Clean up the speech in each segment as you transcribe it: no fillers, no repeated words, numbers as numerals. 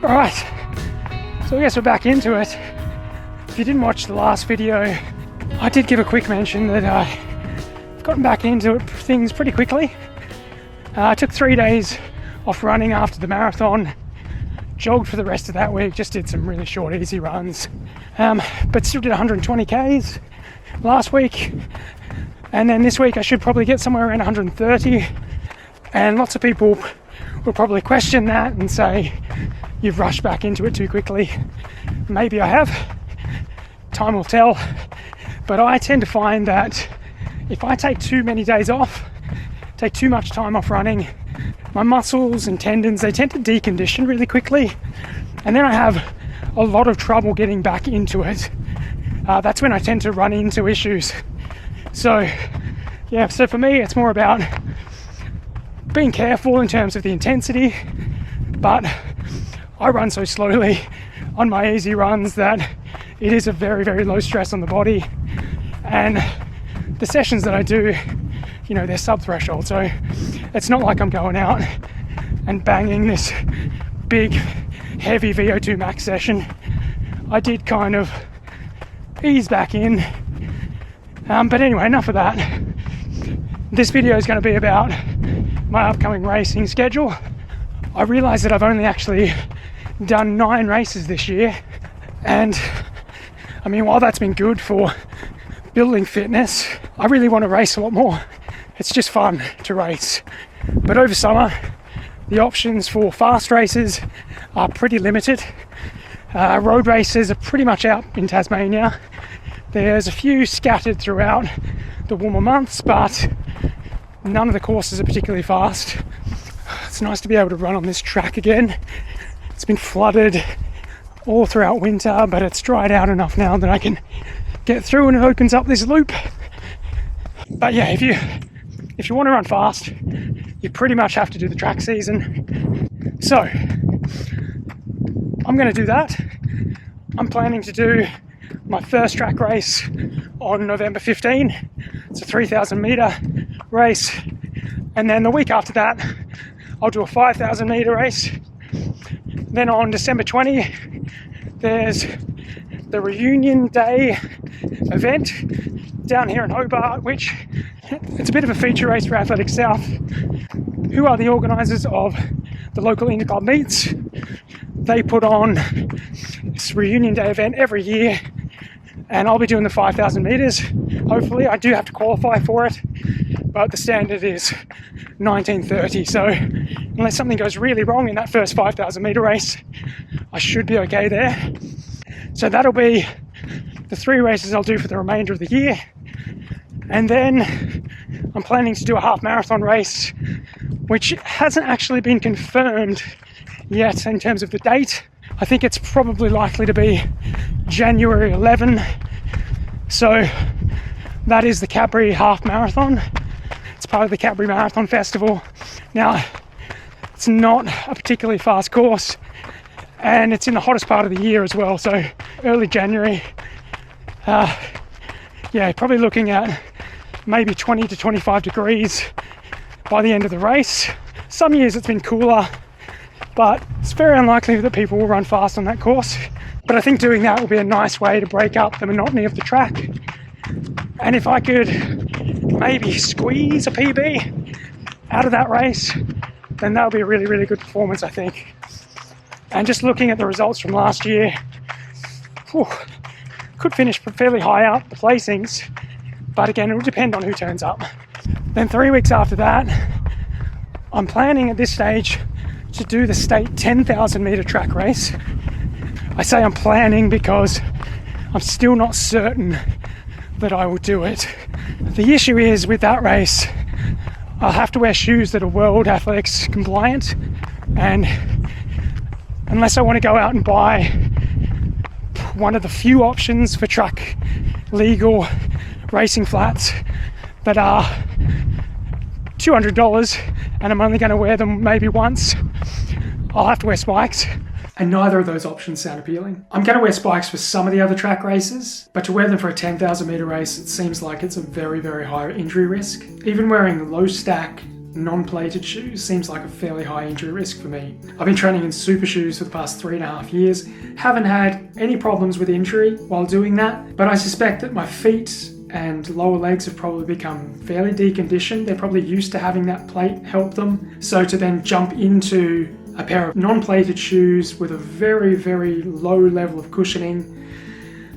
Alright, so I guess we're back into it. If you didn't watch the last video, I did give a quick mention that I've gotten back into things pretty quickly. I took 3 days off running after the marathon, jogged for the rest of that week, just did some really short, easy runs, but still did 120 Ks last week. And then this week I should probably get somewhere around 130. And lots of people will probably question that and say, you've rushed back into it too quickly. Maybe I have. Time will tell. But I tend to find that if I take too many days off, take too much time off running, my muscles and tendons, they tend to decondition really quickly. And then I have a lot of trouble getting back into it. That's when I tend to run into issues. So for me, it's more about being careful in terms of the intensity, but I run so slowly on my easy runs that it is a very, very low stress on the body. And the sessions that I do, they're sub-threshold. So it's not like I'm going out and banging this big, heavy VO2 max session. I did kind of ease back in. But anyway, enough of that. This video is going to be about my upcoming racing schedule. I realize that I've only actually done 9 races this year. And I mean, while that's been good for building fitness, I really want to race a lot more. It's just fun to race. But over summer, the options for fast races are pretty limited. Road races are pretty much out in Tasmania. There's a few scattered throughout the warmer months, but none of the courses are particularly fast. It's nice to be able to run on this track again. It's been flooded all throughout winter, but it's dried out enough now that I can get through and it opens up this loop. But yeah, if you want to run fast, you pretty much have to do the track season. So I'm going to do that. I'm planning to do my first track race on November 15. It's a 3,000 meter race. And then the week after that, I'll do a 5,000 meter race. Then on December 20, there's the Reunion Day event down here in Hobart, which it's a bit of a feature race for Athletics South, who are the organisers of the local interclub meets. They put on this Reunion Day event every year, and I'll be doing the 5,000 metres. Hopefully, I do have to qualify for it, but the standard is 1930. So unless something goes really wrong in that first 5,000 metre race, I should be okay there. So that'll be the 3 races I'll do for the remainder of the year. And then I'm planning to do a half marathon race, which hasn't actually been confirmed yet in terms of the date. I think it's probably likely to be January 11. So that is the Cadbury Half Marathon. It's part of the Cadbury Marathon Festival. Now, it's not a particularly fast course, and it's in the hottest part of the year as well, so early January. Probably looking at maybe 20 to 25 degrees by the end of the race. Some years it's been cooler, but it's very unlikely that people will run fast on that course. But I think doing that will be a nice way to break up the monotony of the track. And if I could maybe squeeze a PB out of that race, then that'll be a really, really good performance, I think. And just looking at the results from last year, could finish fairly high up the placings, but again, it will depend on who turns up. Then 3 weeks after that, I'm planning at this stage to do the state 10,000 meter track race. I say I'm planning because I'm still not certain that I will do it. The issue is with that race, I'll have to wear shoes that are World Athletics compliant, and unless I want to go out and buy one of the few options for track legal racing flats that are $200 and I'm only going to wear them maybe once, I'll have to wear spikes. And neither of those options sound appealing. I'm going to wear spikes for some of the other track races, but to wear them for a 10,000 meter race, it seems like it's a very, very high injury risk. Even wearing low stack non-plated shoes seems like a fairly high injury risk for me. I've been training in super shoes for the past 3.5 years, haven't had any problems with injury while doing that, but I suspect that my feet and lower legs have probably become fairly deconditioned. They're probably used to having that plate help them. So to then jump into a pair of non-plated shoes with a very, very low level of cushioning,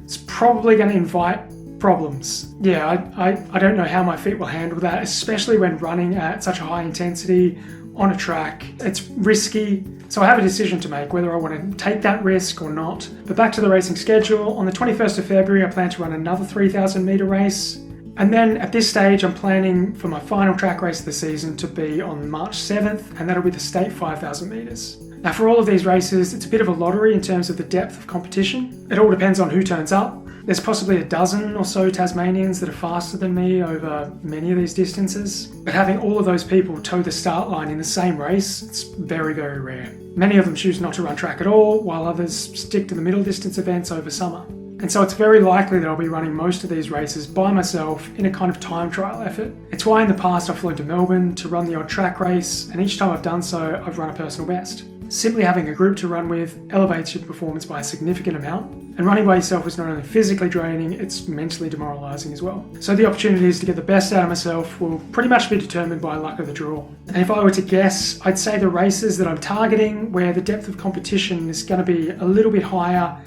it's probably going to invite problems. Yeah, I don't know how my feet will handle that, especially when running at such a high intensity on a track. It's risky, so I have a decision to make whether I want to take that risk or not. But back to the racing schedule. On the 21st of February, I plan to run another 3,000 meter race. And then at this stage, I'm planning for my final track race of the season to be on March 7th, and that'll be the state 5,000 meters. Now for all of these races, it's a bit of a lottery in terms of the depth of competition. It all depends on who turns up. There's possibly a dozen or so Tasmanians that are faster than me over many of these distances. But having all of those people toe the start line in the same race, it's very, very rare. Many of them choose not to run track at all, while others stick to the middle distance events over summer. And so it's very likely that I'll be running most of these races by myself in a kind of time trial effort. It's why in the past I've flown to Melbourne to run the odd track race, and each time I've done so, I've run a personal best. Simply having a group to run with elevates your performance by a significant amount, and running by yourself is not only physically draining, it's mentally demoralising as well. So the opportunities to get the best out of myself will pretty much be determined by luck of the draw. And if I were to guess, I'd say the races that I'm targeting, where the depth of competition is going to be a little bit higher,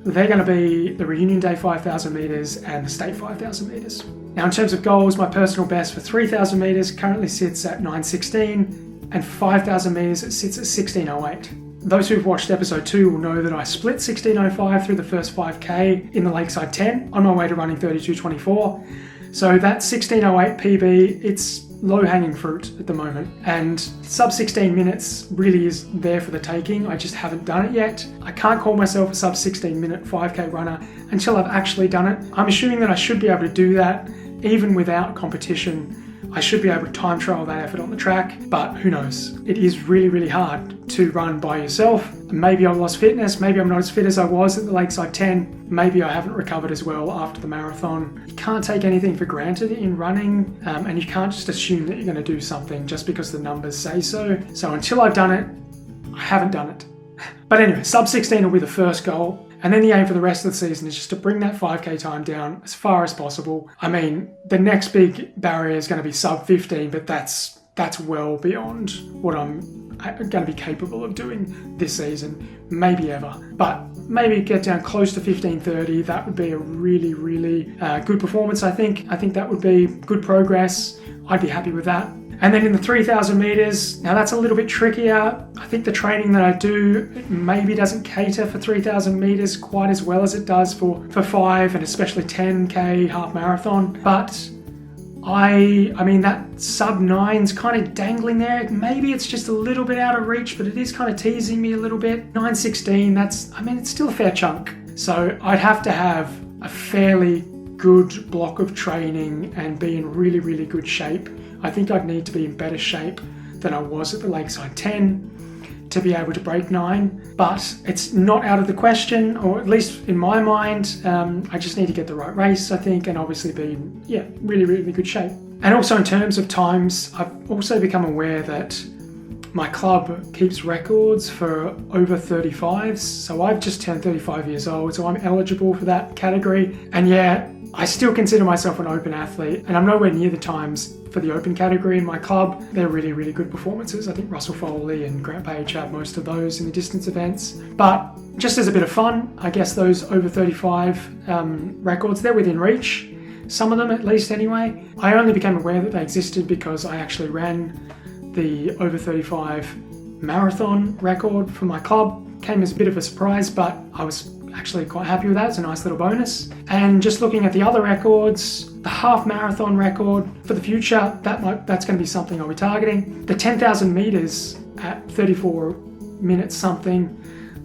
they're going to be the Reunion Day 5,000 metres and the State 5,000 metres. Now in terms of goals, my personal best for 3,000 metres currently sits at 9:16, and 5,000 metres sits at 16:08. Those who've watched episode 2 will know that I split 16:05 through the first 5k in the Lakeside 10 on my way to running 32:24. So that 16:08 PB, it's low-hanging fruit at the moment, and sub 16 minutes really is there for the taking. I just haven't done it yet. I can't call myself a sub 16 minute 5k runner until I've actually done it. I'm assuming that I should be able to do that even without competition. I should be able to time trial that effort on the track, but who knows? It is really, really hard to run by yourself. Maybe I've lost fitness, maybe I'm not as fit as I was at the Lakeside 10, maybe I haven't recovered as well after the marathon. You can't take anything for granted in running, and you can't just assume that you're going to do something just because the numbers say so. So until I've done it, I haven't done it. But anyway, sub 16 will be the first goal. And then the aim for the rest of the season is just to bring that 5k time down as far as possible. I mean, the next big barrier is going to be sub 15, but that's well beyond what I'm going to be capable of doing this season, maybe ever. But maybe get down close to 15:30. That would be a really, really good performance, I think. I think that would be good progress. I'd be happy with that. And then in the 3,000 metres, now that's a little bit trickier. I think the training that I do maybe doesn't cater for 3,000 metres quite as well as it does for 5 and especially 10k half marathon. But I mean that sub 9's kind of dangling there. Maybe it's just a little bit out of reach, but it is kind of teasing me a little bit. 9:16, it's still a fair chunk. So I'd have to have a fairly good block of training and be in really, really good shape. I think I'd need to be in better shape than I was at the Lakeside 10 to be able to break 9, but it's not out of the question, or at least in my mind. I just need to get the right race, I think, and obviously be in, really, really good shape. And also in terms of times, I've also become aware that my club keeps records for over 35s, so I've just turned 35 years old, so I'm eligible for that category. And I still consider myself an open athlete, and I'm nowhere near the times for the open category in my club. They're really, really good performances. I think Russell Foley and Grant Page have most of those in the distance events. But just as a bit of fun, I guess those over 35 records, they're within reach. Some of them at least anyway. I only became aware that they existed because I actually ran the over 35 marathon record for my club. Came as a bit of a surprise, but I was actually quite happy with that. It's a nice little bonus. And just looking at the other records, the half marathon record for the future, that's going to be something I'll be targeting. The 10,000 meters at 34 minutes something,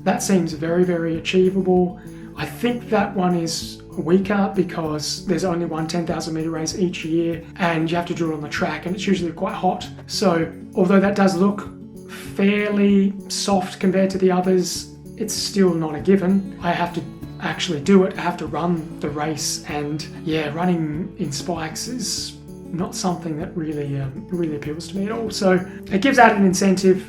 that seems very, very achievable. I think that one is weaker because there's only one 10,000 meter race each year and you have to do it on the track, and it's usually quite hot. So although that does look fairly soft compared to the others, it's still not a given. I have to actually do it. I have to run the race, and running in spikes is not something that really appeals to me at all. So it gives out an incentive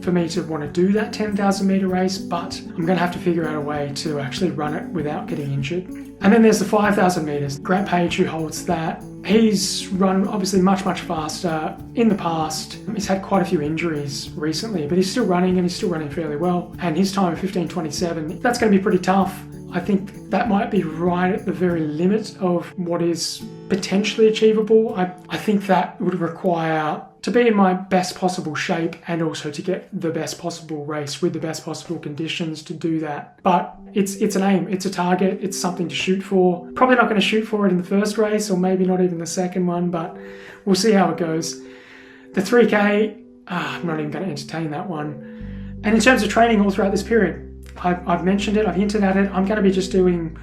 for me to want to do that 10,000 meter race, but I'm going to have to figure out a way to actually run it without getting injured. And then there's the 5,000 meters. Grant Page, who holds that, he's run obviously much faster in the past. He's had quite a few injuries recently, but he's still running, and he's still running fairly well. And his time of 15:27, that's going to be pretty tough. I think that might be right at the very limit of what is potentially achievable. I think that would require to be in my best possible shape and also to get the best possible race with the best possible conditions to do that. But it's an aim, it's a target, it's something to shoot for. Probably not going to shoot for it in the first race, or maybe not even the second one, but we'll see how it goes. The 3K, I'm not even going to entertain that one. And in terms of training all throughout this period, I've mentioned it, I've hinted at it, I'm going to be just doing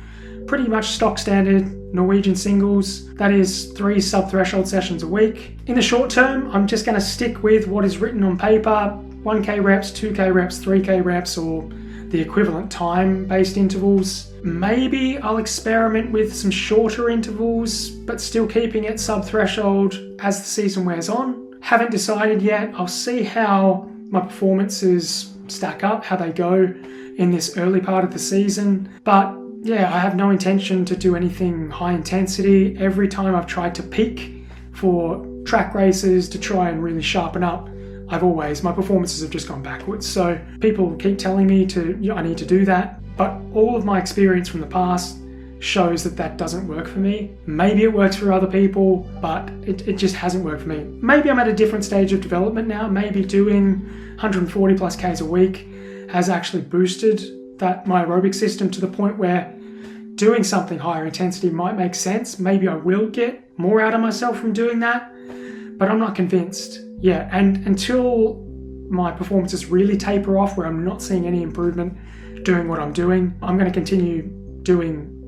pretty much stock standard Norwegian singles. That is 3 sub-threshold sessions a week. In the short term, I'm just going to stick with what is written on paper, 1K reps, 2K reps, 3K reps, or the equivalent time-based intervals. Maybe I'll experiment with some shorter intervals, but still keeping it sub-threshold as the season wears on. Haven't decided yet. I'll see how my performances stack up, how they go in this early part of the season. But yeah, I have no intention to do anything high intensity. Every time I've tried to peak for track races to try and really sharpen up, my performances have just gone backwards. So people keep telling me I need to do that, but all of my experience from the past shows that doesn't work for me. Maybe it works for other people, but it just hasn't worked for me. Maybe I'm at a different stage of development now. Maybe doing 140 plus Ks a week has actually boosted my aerobic system to the point where doing something higher intensity might make sense. Maybe I will get more out of myself from doing that, but I'm not convinced yet. And until my performances really taper off, where I'm not seeing any improvement doing what I'm doing, I'm going to continue doing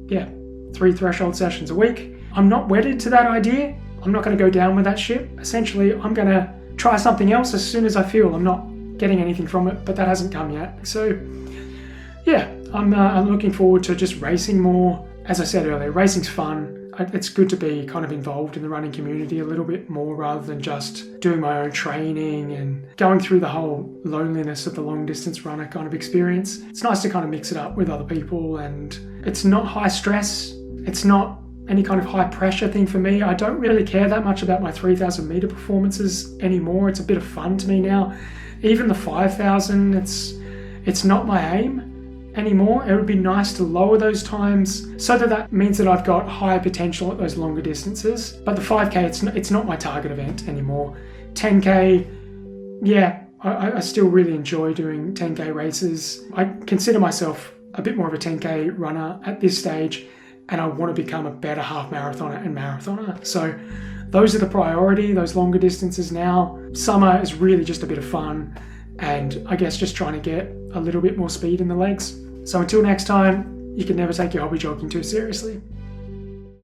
3 threshold sessions a week. I'm not wedded to that idea. I'm not going to go down with that ship. Essentially, I'm going to try something else as soon as I feel I'm not getting anything from it, but that hasn't come yet. So yeah, I'm looking forward to just racing more. As I said earlier, racing's fun. It's good to be kind of involved in the running community a little bit more rather than just doing my own training and going through the whole loneliness of the long distance runner kind of experience. It's nice to kind of mix it up with other people, and it's not high stress. It's not any kind of high pressure thing for me. I don't really care that much about my 3,000 meter performances anymore. It's a bit of fun to me now. Even the 5,000, it's not my aim anymore. It would be nice to lower those times so that means that I've got higher potential at those longer distances. But the 5K, it's not my target event anymore. 10K, yeah, I still really enjoy doing 10K races. I consider myself a bit more of a 10K runner at this stage, and I want to become a better half marathoner and marathoner. So those are the priority, those longer distances now. Summer is really just a bit of fun, and I guess just trying to get a little bit more speed in the legs. So until next time, you can never take your hobby jogging too seriously.